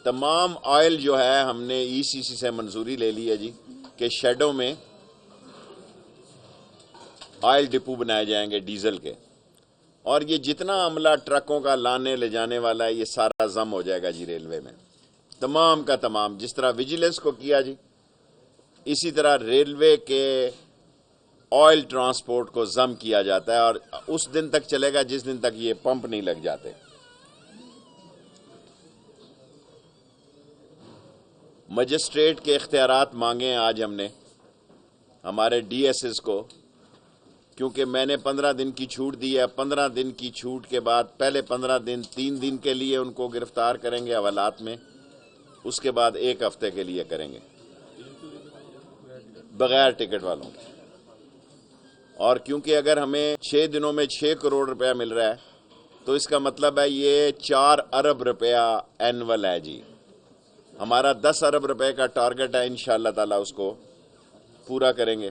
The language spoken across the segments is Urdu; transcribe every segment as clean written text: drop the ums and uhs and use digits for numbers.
تمام آئل جو ہے ہم نے ای سی سی سے منظوری لے لی ہے جی کہ شیڈوں میں آئل ڈپو بنائے جائیں گے ڈیزل کے، اور یہ جتنا عملہ ٹرکوں کا لانے لے جانے والا ہے یہ سارا ضم ہو جائے گا جی ریلوے میں، تمام کا تمام. جس طرح ویجیلنس کو کیا جی، اسی طرح ریلوے کے آئل ٹرانسپورٹ کو ضم کیا جاتا ہے، اور اس دن تک چلے گا جس دن تک یہ پمپ نہیں لگ جاتے. مجسٹریٹ کے اختیارات مانگے ہیں آج ہم نے ہمارے ڈی ایس ایس کو، کیونکہ میں نے 15 دن کی چھوٹ دی ہے. 15 دن کی چھوٹ کے بعد پہلے 15 دن 3 دن کے لیے ان کو گرفتار کریں گے حوالات میں، اس کے بعد 1 ہفتے کے لیے کریں گے بغیر ٹکٹ والوں کے. اور کیونکہ اگر ہمیں 6 دنوں میں 6 کروڑ روپیہ مل رہا ہے تو اس کا مطلب ہے یہ 4 ارب روپیہ اینول ہے جی. ہمارا 10 ارب روپے کا ٹارگٹ ہے، انشاءاللہ تعالیٰ اس کو پورا کریں گے.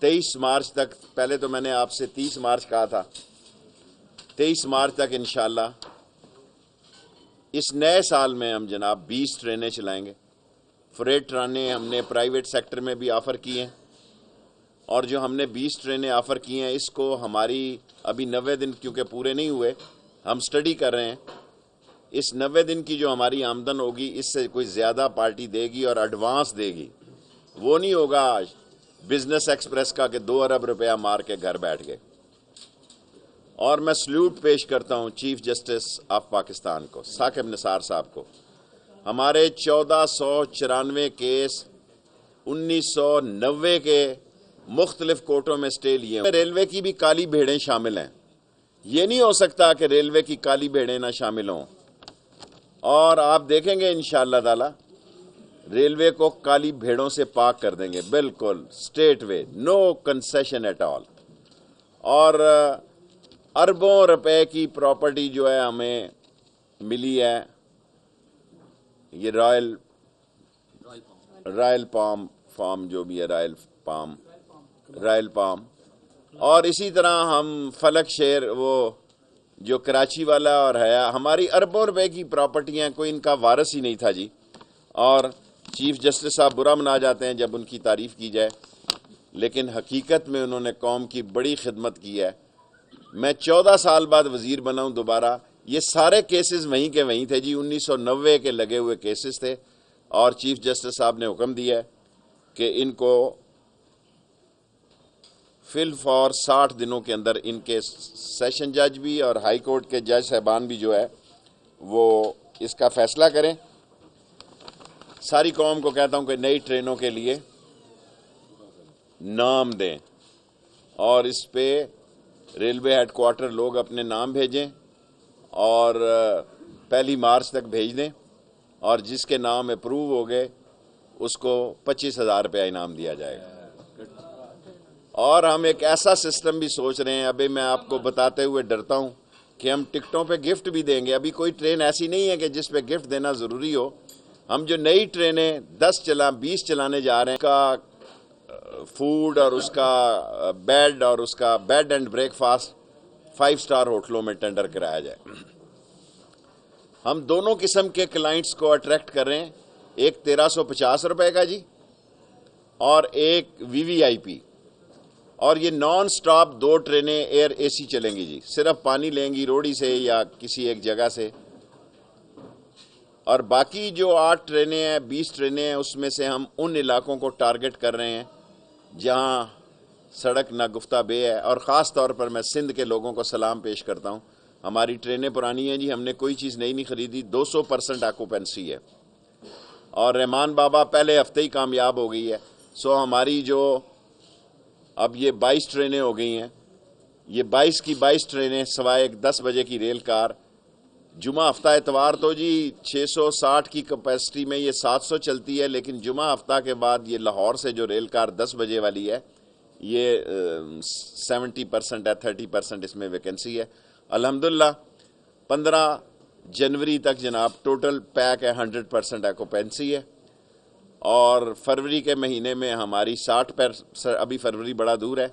23 مارچ تک، پہلے تو میں نے آپ سے 30 مارچ کہا تھا، 23 مارچ تک انشاءاللہ اس نئے سال میں ہم جناب 20 ٹرینیں چلائیں گے. فریٹ ٹرینیں ہم نے پرائیویٹ سیکٹر میں بھی آفر کی ہیں، اور جو ہم نے 20 ٹرینیں آفر کی ہیں اس کو ہماری ابھی 90 دن کیونکہ پورے نہیں ہوئے، ہم سٹڈی کر رہے ہیں. اس 90 دن کی جو ہماری آمدن ہوگی اس سے کوئی زیادہ پارٹی دے گی اور ایڈوانس دے گی. وہ نہیں ہوگا بزنس ایکسپریس کا کہ 2 ارب روپیہ مار کے گھر بیٹھ گئے. اور میں سلیوٹ پیش کرتا ہوں چیف جسٹس آف پاکستان کو، ثاقب نثار صاحب کو. ہمارے 1494 کیس 1990 کے مختلف کورٹوں میں سٹے لیے ہیں. ریلوے کی بھی کالی بھیڑیں شامل ہیں. یہ نہیں ہو سکتا کہ ریلوے کی کالی بھیڑیں نہ شامل ہوں. اور آپ دیکھیں گے انشاءاللہ تعالی ریلوے کو کالی بھیڑوں سے پاک کر دیں گے، بالکل straight way, no concession at all. اور اربوں روپے کی پراپرٹی جو ہے ہمیں ملی ہے، یہ رائل پام فارم جو بھی ہے، رائل پام. اور اسی طرح ہم فلک شیر وہ جو کراچی والا اور ہے، ہماری اربوں روپے کی پراپرٹیاں، کوئی ان کا وارث ہی نہیں تھا جی. اور چیف جسٹس صاحب برا منا جاتے ہیں جب ان کی تعریف کی جائے، لیکن حقیقت میں انہوں نے قوم کی بڑی خدمت کی ہے. میں 14 سال بعد وزیر بنا ہوں دوبارہ. یہ سارے کیسز وہیں کے وہیں تھے جی، 1990 کے لگے ہوئے کیسز تھے. اور چیف جسٹس صاحب نے حکم دیا ہے کہ ان کو فی الفور 60 دنوں کے اندر ان کے سیشن جج بھی اور ہائی کورٹ کے جج صاحبان بھی جو ہے وہ اس کا فیصلہ کریں. ساری قوم کو کہتا ہوں کہ نئی ٹرینوں کے لیے نام دیں، اور اس پہ ریلوے ہیڈ کوارٹر لوگ اپنے نام بھیجیں اور 1 مارچ تک بھیج دیں، اور جس کے نام اپروو ہو گئے اس کو 25,000 روپیہ انعام دیا جائے گا. اور ہم ایک ایسا سسٹم بھی سوچ رہے ہیں، ابھی میں آپ کو بتاتے ہوئے ڈرتا ہوں کہ ہم ٹکٹوں پہ گفٹ بھی دیں گے. ابھی کوئی ٹرین ایسی نہیں ہے کہ جس پہ گفٹ دینا ضروری ہو. ہم جو نئی ٹرینیں 20 چلانے جا رہے ہیں، اس کا فوڈ اور اس کا بیڈ اور اس کا bed and breakfast 5 star ہوٹلوں میں ٹینڈر کرایا جائے. ہم دونوں قسم کے کلائنٹس کو اٹریکٹ کر رہے ہیں، ایک 1350 روپے کا جی اور ایک وی وی آئی پی. اور یہ نان سٹاپ 2 ٹرینیں ایئر اے سی چلیں گی جی، صرف پانی لیں گی روڑی سے یا کسی ایک جگہ سے. اور باقی جو 8 ٹرینیں ہیں، 20 ٹرینیں ہیں، اس میں سے ہم ان علاقوں کو ٹارگٹ کر رہے ہیں جہاں سڑک ناگفتہ بے ہے. اور خاص طور پر میں سندھ کے لوگوں کو سلام پیش کرتا ہوں. ہماری ٹرینیں پرانی ہیں جی، ہم نے کوئی چیز نئی نہیں خریدی. 200% آکوپینسی ہے، اور رحمان بابا پہلے ہفتے ہی کامیاب ہو گئی ہے. سو ہماری جو اب یہ 22 ٹرینیں ہو گئی ہیں، یہ 22 کی 22 ٹرینیں سوائے ایک 10 بجے کی ریل کار. جمعہ ہفتہ اتوار تو جی 660 کی کیپیسٹی میں یہ 700 چلتی ہے، لیکن جمعہ ہفتہ کے بعد یہ لاہور سے جو ریل کار 10 بجے والی ہے یہ 70% ہے، 30% اس میں ویکنسی ہے. الحمدللہ 15 جنوری تک جناب ٹوٹل پیک ہے، 100% آکوپینسی ہے. اور فروری کے مہینے میں ہماری 60%، ابھی فروری بڑا دور ہے.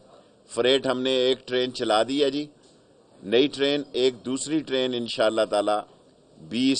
فریٹ ہم نے ایک ٹرین چلا دی ہے جی، نئی ٹرین. ایک دوسری ٹرین انشاءاللہ تعالی 20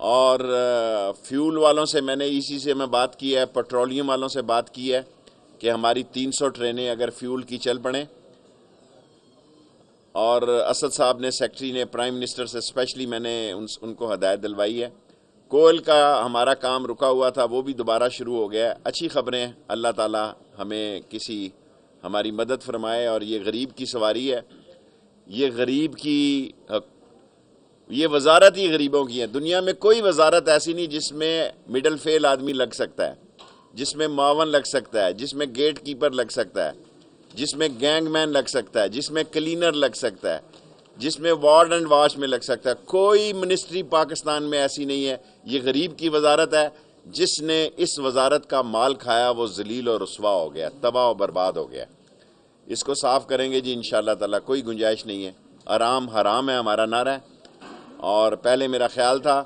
اور فیول والوں سے میں نے اسی سے میں بات کی ہے، پیٹرولیم والوں سے بات کی ہے کہ ہماری 300 ٹرینیں اگر فیول کی چل پڑیں، اور اسد صاحب نے سیکٹری نے پرائم منسٹر سے اسپیشلی میں نے ان کو ہدایت دلوائی ہے۔ کوئل کا ہمارا کام رکا ہوا تھا، وہ بھی دوبارہ شروع ہو گیا ہے۔ اچھی خبریں، اللہ تعالی ہمیں ہماری مدد فرمائے۔ اور یہ غریب کی سواری ہے، یہ غریب کی، یہ وزارت ہی غریبوں کی ہے۔ دنیا میں کوئی وزارت ایسی نہیں جس میں مڈل فیل آدمی لگ سکتا ہے، جس میں معاون لگ سکتا ہے، جس میں گیٹ کیپر لگ سکتا ہے، جس میں گینگ مین لگ سکتا ہے، جس میں کلینر لگ سکتا ہے، جس میں وارڈ اینڈ واش میں لگ سکتا ہے۔ کوئی منسٹری پاکستان میں ایسی نہیں ہے۔ یہ غریب کی وزارت ہے، جس نے اس وزارت کا مال کھایا وہ ذلیل اور رسوا ہو گیا، تباہ و برباد ہو گیا۔ اس کو صاف کریں گے جی انشاءاللہ تعالی، کوئی گنجائش نہیں ہے۔ آرام حرام ہے ہمارا نعرہ ہے۔ اور پہلے میرا خیال تھا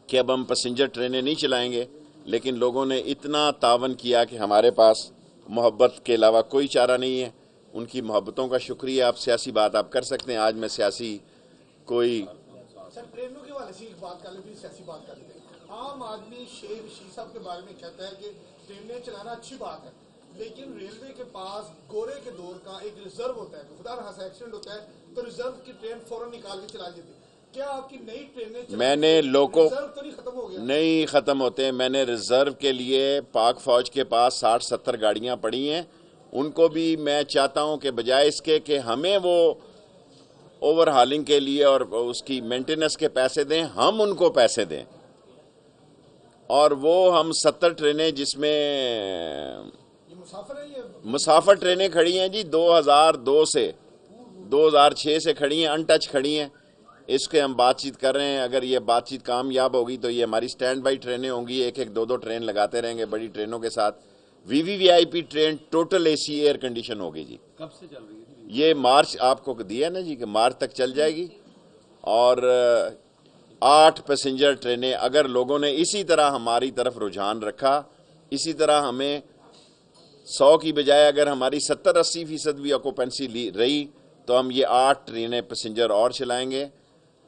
کہ اب ہم پیسنجر ٹرینیں نہیں چلائیں گے، لیکن لوگوں نے اتنا تعاون کیا کہ ہمارے پاس محبت کے علاوہ کوئی چارہ نہیں ہے۔ ان کی محبتوں کا شکریہ۔ آپ سیاسی بات آپ کر سکتے ہیں، آج میں سیاسی کوئی سر ٹرینوں کے والے سے ایک بات کر لیں، سیاسی بات کر لیں۔ عام آدمی شیر رشید صاحب کے بارے میں کہتا ہے کہ ٹرینیں چلانا اچھی بات ہے، لیکن ریلوے کے پاس گورے کے دور کا ایک ریزرو ہوتا ہے، خدا نخواستہ ایکسیڈنٹ ہوتا ہے تو ریزرو کی ٹرین فوراً نکال کے چلا دیتی ہے۔ کیا آپ کی نئی ٹرینیں میں نے لوگوں ریزرو تو نہیں ختم ہو گیا؟ نہیں ختم ہوتے۔ میں نے ریزرو کے لیے پاک فوج کے پاس 60-70 گاڑیاں پڑی ہیں، ان کو بھی میں چاہتا ہوں کہ بجائے اس کے کہ ہمیں وہ اوور ہالنگ کے لیے اور اس کی مینٹیننس کے پیسے دیں، ہم ان کو پیسے دیں۔ اور وہ ہم 70 ٹرینیں جس میں یہ مسافر ہیں، یہ مسافر ٹرینیں کھڑی ہیں جی 2002 سے 2006 سے کھڑی ہیں، ان ٹچ کھڑی ہیں۔ اس کے ہم بات چیت کر رہے ہیں۔ اگر یہ بات چیت کامیاب ہوگی تو یہ ہماری سٹینڈ بائی ٹرینیں ہوں گی، ایک 2 ٹرین لگاتے رہیں گے بڑی ٹرینوں کے ساتھ۔ وی آئی پی ٹرین ٹوٹل اے سی ایئر کنڈیشن ہوگی جی۔ کب سے چل رہی ہے؟ یہ مارچ آپ کو دیا نا جی کہ مارچ تک چل جائے گی۔ اور 8 پیسنجر ٹرینیں، اگر لوگوں نے اسی طرح ہماری طرف رجحان رکھا، اسی طرح ہمیں 100 کی بجائے اگر ہماری 70-80% بھی آکوپینسی رہی تو ہم یہ 8 ٹرینیں پیسنجر اور چلائیں گے۔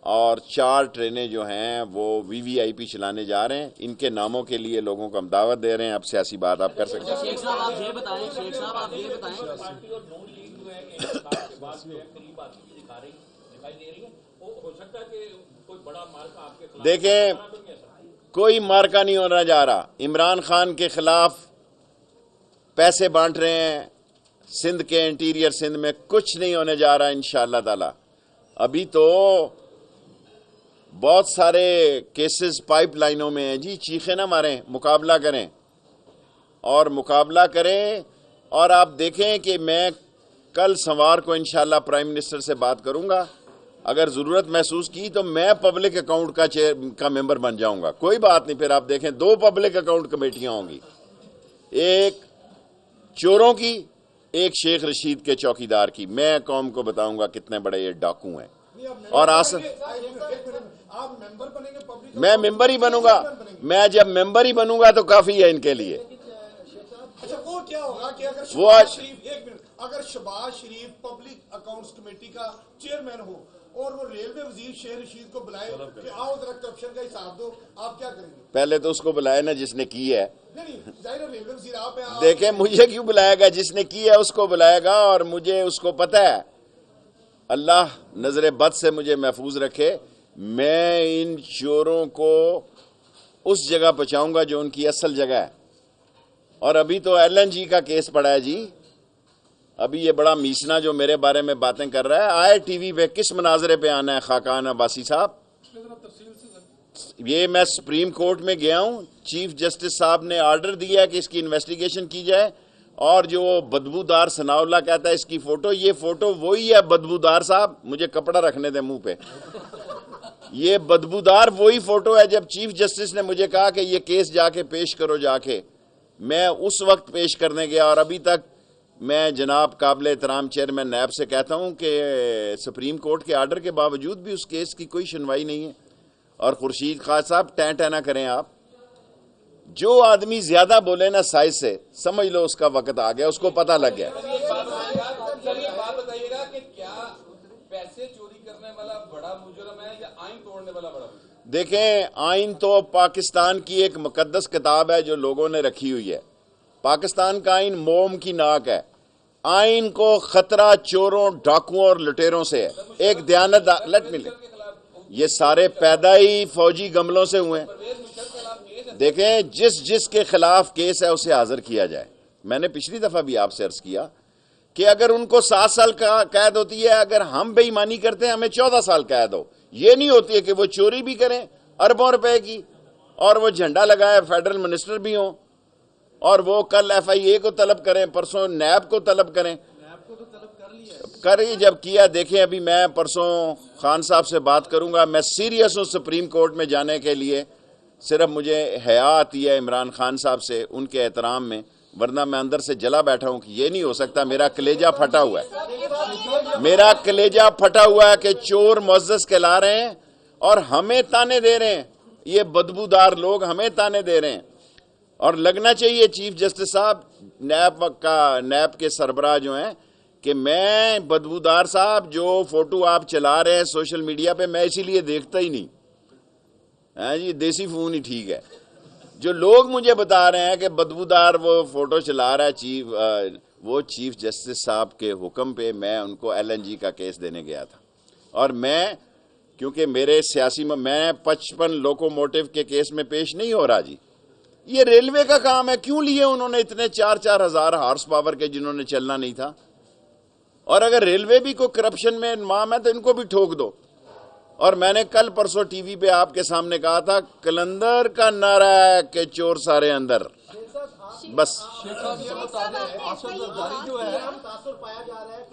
اور 4 ٹرینیں جو ہیں وہ وی آئی پی چلانے جا رہے ہیں۔ ان کے ناموں کے لیے لوگوں کو ہم دعوت دے رہے ہیں۔ اب سیاسی بات آپ کر سکتے ہیں۔ شیخ صاحب آپ یہ بتائیں، شیخ صاحب آپ یہ بتائیں، پارٹی اور نون لیگ جو ہے انتخاب کے بعد جو ہے قریب آتی دکھائی دے رہی ہے، وہ ہو سکتا ہے کہ کوئی بڑا مارکا آپ کے خلاف دیکھیں، کوئی مارکا نہیں ہونا جا رہا۔ عمران خان کے خلاف پیسے بانٹ رہے ہیں سندھ کے، انٹیریئر سندھ میں کچھ نہیں ہونے جا رہا انشاءاللہ تعالی۔ ابھی تو بہت سارے کیسز پائپ لائنوں میں ہیں جی، چیخیں نہ ماریں، مقابلہ کریں اور مقابلہ کریں۔ اور آپ دیکھیں کہ میں کل سوار کو انشاءاللہ پرائم منسٹر سے بات کروں گا، اگر ضرورت محسوس کی تو میں پبلک اکاؤنٹ کا ممبر بن جاؤں گا، کوئی بات نہیں۔ پھر آپ دیکھیں 2 پبلک اکاؤنٹ کمیٹیاں ہوں گی، ایک چوروں کی، ایک شیخ رشید کے چوکیدار کی۔ میں قوم کو بتاؤں گا کتنے بڑے یہ ڈاکو ہیں۔ اور آپ ممبر بنیں گے پبلک؟ میں ممبر ہی بنوں گا، میں جب ممبر ہی بنوں گا تو کافی ہے ان کے لیے۔ اچھا وہ کیا ہوگا کہ اگر وہ شہباز شریف، ایک منٹ، اگر شہباز شریف پبلک اکاؤنٹس کمیٹی کا چیئرمین ہو اور وہ ریلوے وزیر شیخ رشید کو بلائے کہ آؤ ذرا کرپشن کا حساب دو، آپ کیا کریں گے؟ پہلے تو اس کو بلائے نا جس نے کی ہے۔ نہیں ظاہر ہے ریلوے وزیر آپ ہیں۔ دیکھیں مجھے کیوں بلائے گا؟ جس نے کی ہے اس کو بلائے گا، اور مجھے اس کو پتہ ہے۔ اللہ نظر بد سے مجھے محفوظ رکھے۔ میں ان چوروں کو اس جگہ پہنچاؤں گا جو ان کی اصل جگہ ہے۔ اور ابھی تو LNG کا کیس پڑا ہے جی، ابھی یہ بڑا میسنا جو میرے بارے میں باتیں کر رہا ہے، آئے ٹی وی پہ کس مناظرے پہ آنا ہے خاقان عباسی صاحب؟ یہ میں سپریم کورٹ میں گیا ہوں، چیف جسٹس صاحب نے آرڈر دیا ہے کہ اس کی انویسٹیگیشن کی جائے۔ اور جو بدبودار ثناء اللہ کہتا ہے اس کی فوٹو، یہ فوٹو وہی ہے بدبودار صاحب، مجھے کپڑا رکھنے دے منہ پہ۔ یہ بدبودار وہی فوٹو ہے جب چیف جسٹس نے مجھے کہا کہ یہ کیس جا کے پیش کرو جا کے، میں اس وقت پیش کرنے گیا۔ اور ابھی تک میں جناب قابل احترام چیئرمین نیب سے کہتا ہوں کہ سپریم کورٹ کے آرڈر کے باوجود بھی اس کیس کی کوئی سنوائی نہیں ہے۔ اور خورشید خان صاحب ٹیں نہ کریں آپ، جو آدمی زیادہ بولے نا سائز سے، سمجھ لو اس کا وقت آ گیا، اس کو پتہ لگ گیا۔ سر یہ بات بتائیے گا کہ کیا پیسے پیسے چوری کرنے والا بڑا مجرم ہے یا آئین توڑنے والا بڑا مجرم؟ دیکھیں آئین تو پاکستان کی ایک مقدس کتاب ہے جو لوگوں نے رکھی ہوئی ہے. پاکستان کا آئین موم کی ناک ہے. آئین کو خطرہ چوروں ڈاکوؤں اور لٹیروں سے ہے. ایک دیانت لٹ ملے یہ سارے پیدا ہی فوجی گملوں سے ہوئے ہیں. دیکھیں جس کے خلاف کیس ہے اسے حاضر کیا جائے. میں نے پچھلی دفعہ بھی آپ سے عرض کیا کہ اگر ان کو 7 سال کا قید ہوتی ہے, اگر ہم بے ایمانی کرتے ہیں ہمیں 14 سال قید ہو. یہ نہیں ہوتی ہے کہ وہ چوری بھی کریں اربوں روپے کی اور وہ جھنڈا لگائے فیڈرل منسٹر بھی ہوں اور وہ کل FIA کو طلب کریں, پرسوں نیب کو طلب کریں. جب کیا دیکھیں ابھی میں پرسوں خان صاحب سے بات کروں گا. میں سیریس ہوں سپریم کورٹ میں جانے کے لیے. صرف مجھے حیا آتی ہے عمران خان صاحب سے ان کے احترام میں, ورنہ میں اندر سے جلا بیٹھا ہوں کہ یہ نہیں ہو سکتا. میرا کلیجہ پھٹا ہوا ہے, میرا کلیجہ پھٹا ہوا ہے کہ چور معزز کہلا رہے ہیں اور ہمیں تانے دے رہے ہیں. یہ بدبودار لوگ ہمیں تانے دے رہے ہیں. اور لگنا چاہیے چیف جسٹس صاحب نیب کے سربراہ جو ہیں کہ میں بدبودار صاحب جو فوٹو آپ چلا رہے ہیں سوشل میڈیا پہ میں اسی لیے دیکھتا ہی نہیں. ہاں جی دیسی فون ہی ٹھیک ہے. جو لوگ مجھے بتا رہے ہیں کہ بدبودار وہ فوٹو چلا رہا ہے وہ چیف جسٹس صاحب کے حکم پہ میں ان کو LNG کا کیس دینے گیا تھا. اور میں کیونکہ میرے سیاسی میں 55 لوکوموٹیو کے کیس میں پیش نہیں ہو رہا جی. یہ ریلوے کا کام ہے. کیوں لیے انہوں نے اتنے 4-4 ہزار ہارس پاور کے جنہوں نے چلنا نہیں تھا؟ اور اگر ریلوے بھی کوئی کرپشن میں انمام ہے تو ان کو بھی ٹھوک دو. اور میں نے کل پرسوں ٹی وی پہ آپ کے سامنے کہا تھا کلندر کا نعرہ ہے کہ چور سارے اندر. بس تاثر پایا جا رہا ہے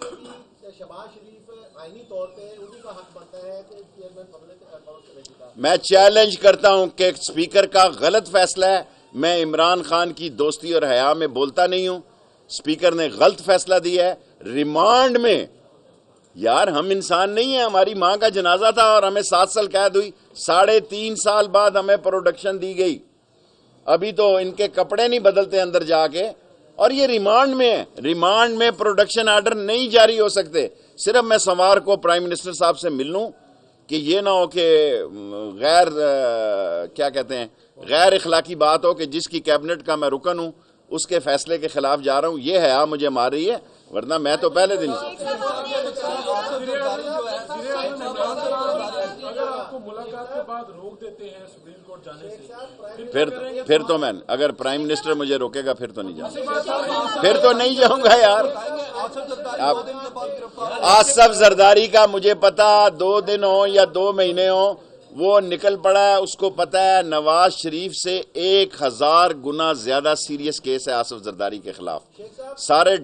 کہ شہباز شریف آئینی طور پہ انہی کا حق بنتا ہے کہ چیئرمین پبلک اکاؤنٹس کمیٹی کا. میں چیلنج کرتا ہوں کہ اسپیکر کا غلط فیصلہ ہے. میں عمران خان کی دوستی اور حیا میں بولتا نہیں ہوں. اسپیکر نے غلط فیصلہ دیا ہے. ریمانڈ میں یار ہم انسان نہیں ہیں. ہماری ماں کا جنازہ تھا اور ہمیں 7 سال قید ہوئی. 3.5 سال بعد ہمیں پروڈکشن دی گئی. ابھی تو ان کے کپڑے نہیں بدلتے اندر جا کے, اور یہ ریمانڈ میں ہے. ریمانڈ میں پروڈکشن آرڈر نہیں جاری ہو سکتے. صرف میں سوار کو پرائم منسٹر صاحب سے مل لوں کہ یہ نہ ہو کہ غیر اخلاقی بات ہو کہ جس کی کیبنٹ کا میں رکن ہوں اس کے فیصلے کے خلاف جا رہا ہوں. یہ حیا مجھے مار رہی ہے, ورنہ میں تو پہلے دن ملاقات کے بعد روک دیتے ہیں سپریم کورٹ جانے سے پھر تو میں اگر پرائم منسٹر مجھے روکے گا پھر تو نہیں جاؤں پھر تو نہیں جاؤں گا یار. آصف زرداری کا مجھے پتا 2 دن ہو یا 2 مہینے ہو وہ نکل پڑا ہے. اس کو پتا ہے نواز شریف سے 1000 گنا زیادہ سیریس کیس ہے آصف زرداری کے خلاف. سارے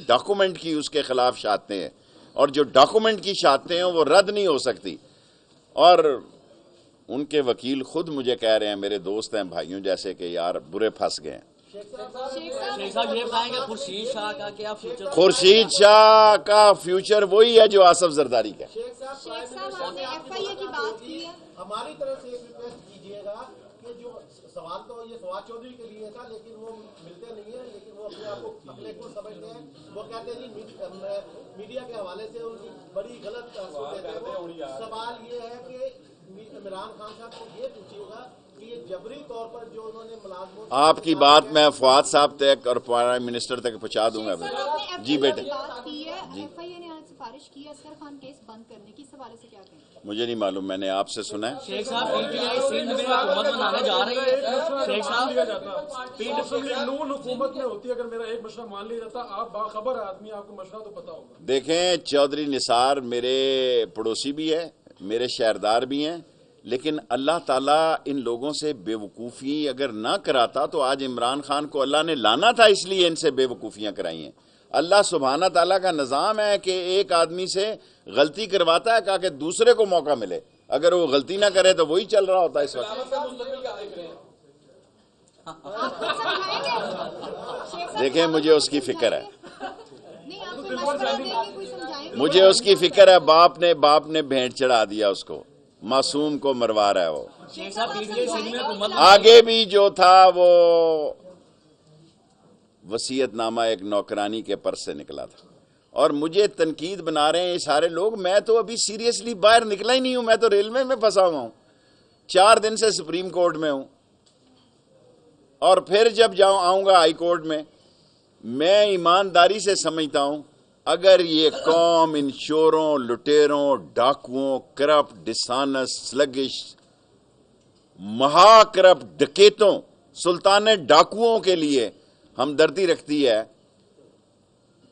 ڈاکومنٹ کی اس کے خلاف شہادتیں ہیں, اور جو ڈاکومنٹ کی شہادتیں ہیں وہ رد نہیں ہو سکتی. اور ان کے وکیل خود مجھے کہہ رہے ہیں, میرے دوست ہیں بھائیوں جیسے, کہ یار برے پھنس گئے ہیں. شیخ صاحب یہ بتائیں گے خورشید شاہ کا کیا فیوچر؟ خورشید شاہ کا فیوچر وہی ہے جو آصف زرداری کا. شیخ صاحب آپ نے FIA کی بات کی ہے, ہماری طرف سے ایک ریکویسٹ کیجیے گا کہ جو سوال تو یہ فواد چودھری کے لیے تھا لیکن وہ ملتے نہیں ہیں, لیکن وہ اپنے آپ کو اپنے کو سمجھتے ہیں. وہ کہتے ہیں جی میڈیا کے حوالے سے ان کی بڑی غلط دیتے ہیں. سوال یہ ہے کہ عمران خان صاحب سے یہ پوچھیے گا کہ یہ جبری طور پر جو انہوں نے ملازموں آپ کی بات میں فواد صاحب تک اور پرائم منسٹر تک پہنچا دوں گا. جی بیٹے, FIA نے آج سفارش کی اصغر خان کیس بند کرنے کی, اس حوالے سے کیا کہیں؟ مجھے نہیں معلوم, میں نے آپ سے سنا ہے. شیخ صاحب PTI سندھ میں حکومت بنانے جا رہی ہے. شیخ صاحب نون حکومت میں ہوتی ہے, اگر میرا ایک مشورہ مان لیا جاتا, آپ باخبر آدمی, آپ کو مشورہ تو پتا ہوگا. دیکھیں چودھری نثار میرے پڑوسی بھی ہے, میرے شہردار بھی ہیں, لیکن اللہ تعالیٰ ان لوگوں سے بے وقوفی اگر نہ کراتا تو آج عمران خان کو اللہ نے لانا تھا, اس لیے ان سے بے وقوفیاں کرائی ہیں. اللہ سبحانہ تعالیٰ کا نظام ہے کہ ایک آدمی سے غلطی کرواتا ہے تاکہ دوسرے کو موقع ملے. اگر وہ غلطی نہ کرے تو وہی چل رہا ہوتا ہے اس وقت. دیکھیں مجھے اس کی فکر ہے, مجھے اس کی فکر ہے. باپ نے بھینٹ چڑھا دیا اس کو, معصوم کو مروا رہا ہے وہ. شیخ صاحب PTI سندھ میں حکومت آگے بھی جو تھا وہ وصیت نامہ ایک نوکرانی کے پرس سے نکلا تھا, اور مجھے تنقید بنا رہے ہیں یہ سارے لوگ. میں تو ابھی سیریسلی باہر نکلا ہی نہیں ہوں, میں تو ریلوے میں پھنسا ہوا ہوں, 4 دن سے سپریم کورٹ میں ہوں, اور پھر جب آؤں گا ہائی کورٹ میں ایمانداری سے سمجھتا ہوں اگر یہ قوم ان چوروں, لٹیروں, ڈاکوؤں, کرپٹ, ڈسانس, سلگش, مہا کرپٹ, ڈکیتوں, سلطان ڈاکوؤں کے لیے ہمدردی رکھتی ہے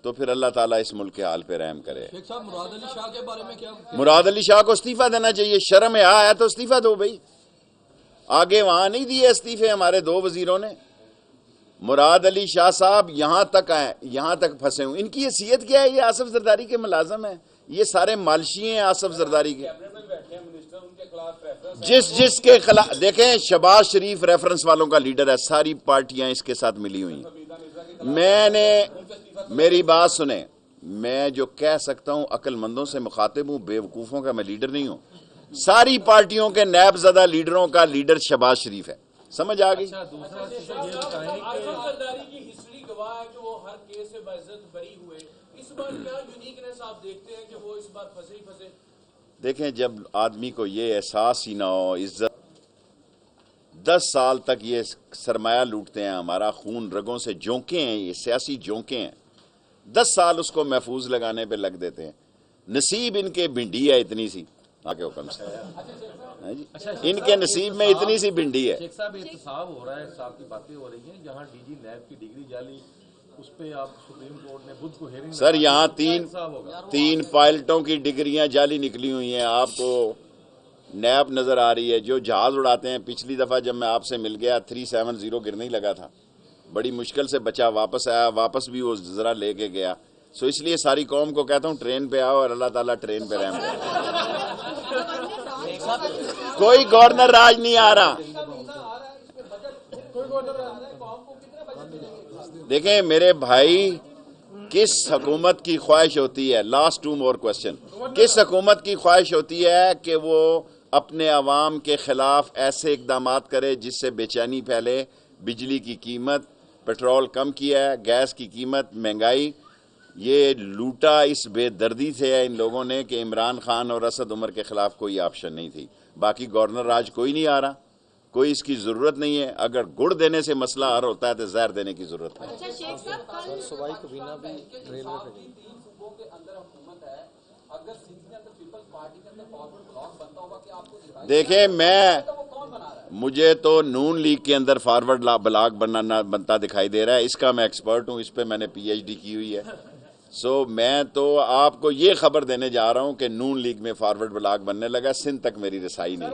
تو پھر اللہ تعالیٰ اس ملک کے حال پہ رحم کرے. شیخ صاحب مراد علی شاہ کے بارے میں کیا؟ مراد علی شاہ کو استعفیٰ دینا چاہیے. شرم ہے تو استعفیٰ دو بھائی. آگے وہاں نہیں دیے استعفے ہمارے 2 وزیروں نے. مراد علی شاہ صاحب یہاں تک آئے, یہاں تک پھنسے ہوں. ان کی حیثیت کیا ہے؟ یہ آصف زرداری کے ملازم ہیں, یہ سارے مالشی ہیں آصف زرداری کے. جس کے خلاف دیکھیں, شہباز شریف ریفرنس والوں کا لیڈر ہے, ساری پارٹیاں اس کے ساتھ ملی ہوئی ہیں. میں نے, میری بات سنیں, میں جو کہہ سکتا ہوں عقل مندوں سے مخاطب ہوں, بے وقوفوں کا میں لیڈر نہیں ہوں. ساری پارٹیوں کے نیب زدہ لیڈروں کا لیڈر شہباز شریف ہے. سمجھ آ گئی؟ زرداری کی ہسٹری گواہ ہے کہ وہ ہر کیس سے باعزت بری ہوئے. اس بار کیا یونیکنیس آپ دیکھتے ہیں کہ وہ اس بار پھنسے ہی پھنسے؟ دیکھیں, جب آدمی کو یہ احساس ہی نہ ہو, عزت 10 سال تک یہ سرمایہ لوٹتے ہیں, ہمارا خون رگوں سے جونکے ہیں, یہ سیاسی جونکے ہیں, 10 سال اس کو محفوظ لگانے پہ لگ دیتے ہیں. نصیب ان کے بھنڈی ہے اتنی سی, آگے حکم سے ان کے نصیب میں اتنی سی بھنڈی ہے. شیخ صاحب احتساب ہو رہا ہے, احتساب کی باتیں ہو رہی ہیں, جہاں ڈی جی نیب کی ڈگری جعلی, اس پہ آپ سپریم کورٹ نے بدھ کو ہیرنگ. سر یہاں 3 پائلٹوں کی ڈگریاں جعلی نکلی ہوئی ہیں. آپ کو نیب نظر آ رہی ہے جو جہاز اڑاتے ہیں. پچھلی دفعہ جب میں آپ سے مل گیا 370 گرنے ہی لگا تھا, بڑی مشکل سے بچا واپس آیا, واپس بھی وہ ذرا لے کے گیا. سو اس لیے ساری قوم کو کہتا ہوں ٹرین پہ آؤ اور اللہ تعالیٰ ٹرین پہ رحم کرے. کوئی گورنر راج نہیں آ رہا. دیکھیں میرے بھائی, کس حکومت کی خواہش ہوتی ہے, لاسٹ 2 more question, کس حکومت کی خواہش ہوتی ہے کہ وہ اپنے عوام کے خلاف ایسے اقدامات کرے جس سے بے چینی پھیلے؟ بجلی کی قیمت, پیٹرول کم کیا ہے, گیس کی قیمت, مہنگائی, یہ لوٹا اس بے دردی سے ہے ان لوگوں نے کہ عمران خان اور اسد عمر کے خلاف کوئی آپشن نہیں تھی. باقی گورنر راج کوئی نہیں آ رہا, کوئی اس کی ضرورت نہیں ہے. اگر گڑ دینے سے مسئلہ حل ہوتا ہے تو زہر دینے کی ضرورت نہیں. صوبائی کابینہ بھی ریلوے پہ گئی. دیکھیں مجھے تو نون لیگ کے اندر فارورڈ بلاک بنتا دکھائی دے رہا ہے. اس کا میں ایکسپرٹ ہوں, اس پہ میں نے PhD کی ہوئی ہے. سو میں تو آپ کو یہ خبر دینے جا رہا ہوں کہ نون لیگ میں فارورڈ بلاک بننے لگا. سندھ تک میری رسائی نہیں.